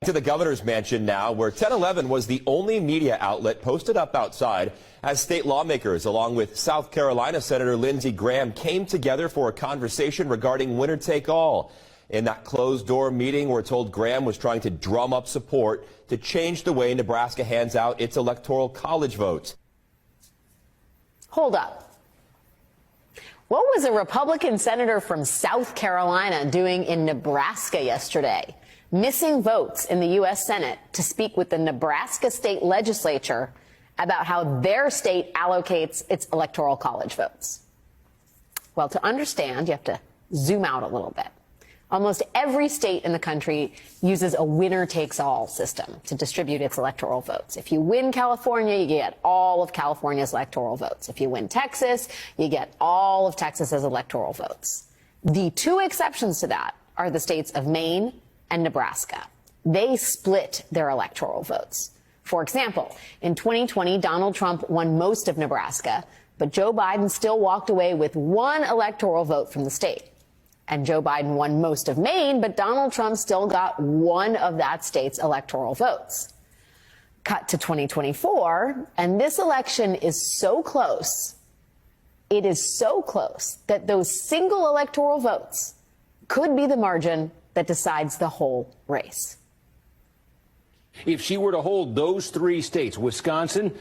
To the governor's mansion now, where 1011 was the only media outlet posted up outside as state lawmakers, along with South Carolina Senator Lindsey Graham, came together for a conversation regarding winner take all. In that closed-door meeting, we're told Graham was trying to drum up support to change the way Nebraska hands out its electoral college votes. Hold up. What was a Republican senator from South Carolina doing in Nebraska yesterday? Missing votes in the U.S. Senate to speak with the Nebraska state legislature about how their state allocates its electoral college votes. Well, to understand, you have to zoom out a little bit. Almost every state in the country uses a winner-takes-all system to distribute its electoral votes. If you win California, you get all of California's electoral votes. If you win Texas, you get all of Texas's electoral votes. The two exceptions to that are the states of Maine and Nebraska. They split their electoral votes. For example, in 2020, Donald Trump won most of Nebraska, but Joe Biden still walked away with one electoral vote from the state. And Joe Biden won most of Maine, but Donald Trump still got one of that state's electoral votes. Cut to 2024, and this election is so close, it is so close that those single electoral votes could be the margin that decides the whole race. If she were to hold those three states, Wisconsin,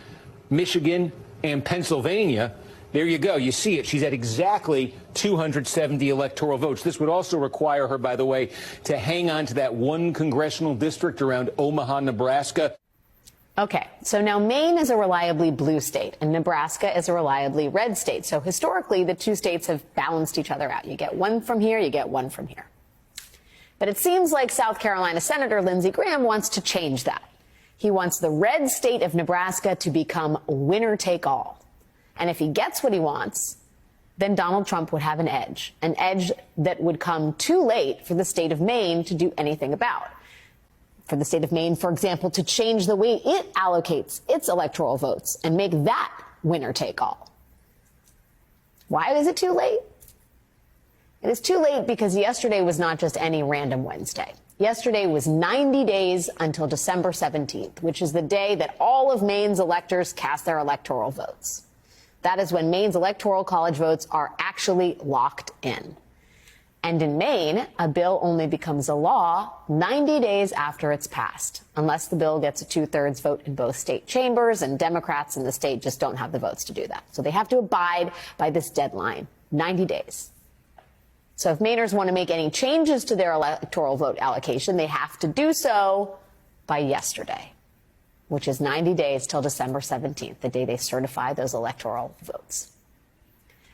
Michigan, and Pennsylvania, there you go. You see it. She's at exactly 270 electoral votes. This would also require her, by the way, to hang on to that one congressional district around Omaha, Nebraska. Okay, so now Maine is a reliably blue state and Nebraska is a reliably red state. So historically, the two states have balanced each other out. You get one from here, you get one from here. But it seems like South Carolina Senator Lindsey Graham wants to change that. He wants the red state of Nebraska to become winner-take-all. And if he gets what he wants, then Donald Trump would have an edge that would come too late for the state of Maine to do anything about. For the state of Maine, for example, to change the way it allocates its electoral votes and make that winner-take-all. Why is it too late? It is too late because yesterday was not just any random Wednesday. Yesterday was 90 days until December 17th, which is the day that all of Maine's electors cast their electoral votes. That is when Maine's electoral college votes are actually locked in. And in Maine, a bill only becomes a law 90 days after it's passed, unless the bill gets a 2/3 vote in both state chambers, and Democrats in the state just don't have the votes to do that. So they have to abide by this deadline, 90 days. So if Mainers want to make any changes to their electoral vote allocation, they have to do so by yesterday, which is 90 days till December 17th, the day they certify those electoral votes.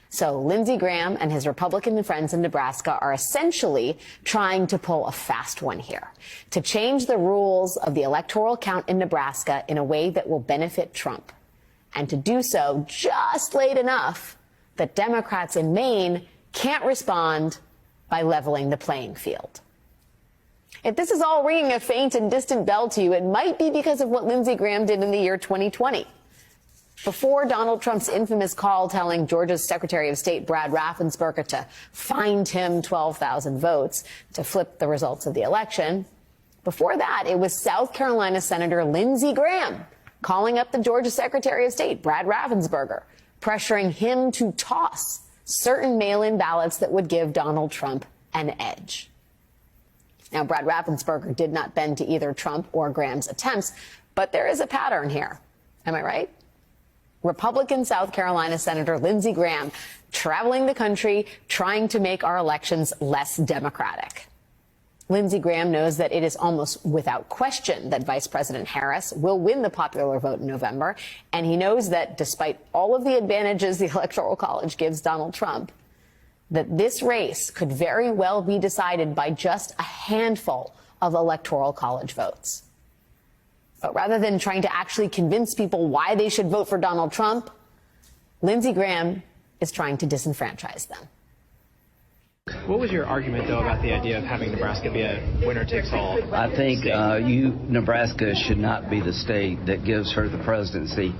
So Lindsey Graham and his Republican friends in Nebraska are essentially trying to pull a fast one here, to change the rules of the electoral count in Nebraska in a way that will benefit Trump, and to do so just late enough that Democrats in Maine can't respond by leveling the playing field. If this is all ringing a faint and distant bell to you, it might be because of what Lindsey Graham did in the year 2020. Before Donald Trump's infamous call telling Georgia's Secretary of State Brad Raffensperger to find him 12,000 votes to flip the results of the election, before that, it was South Carolina Senator Lindsey Graham calling up the Georgia Secretary of State Brad Raffensperger, pressuring him to toss certain mail-in ballots that would give Donald Trump an edge. Now, Brad Raffensperger did not bend to either Trump or Graham's attempts, but there is a pattern here. Am I right? Republican South Carolina Senator Lindsey Graham traveling the country trying to make our elections less democratic. Lindsey Graham knows that it is almost without question that Vice President Harris will win the popular vote in November, and he knows that despite all of the advantages the Electoral College gives Donald Trump, that this race could very well be decided by just a handful of Electoral College votes. But rather than trying to actually convince people why they should vote for Donald Trump, Lindsey Graham is trying to disenfranchise them. What was your argument, though, about the idea of having Nebraska be a winner-takes-all? I think Nebraska should not be the state that gives her the presidency.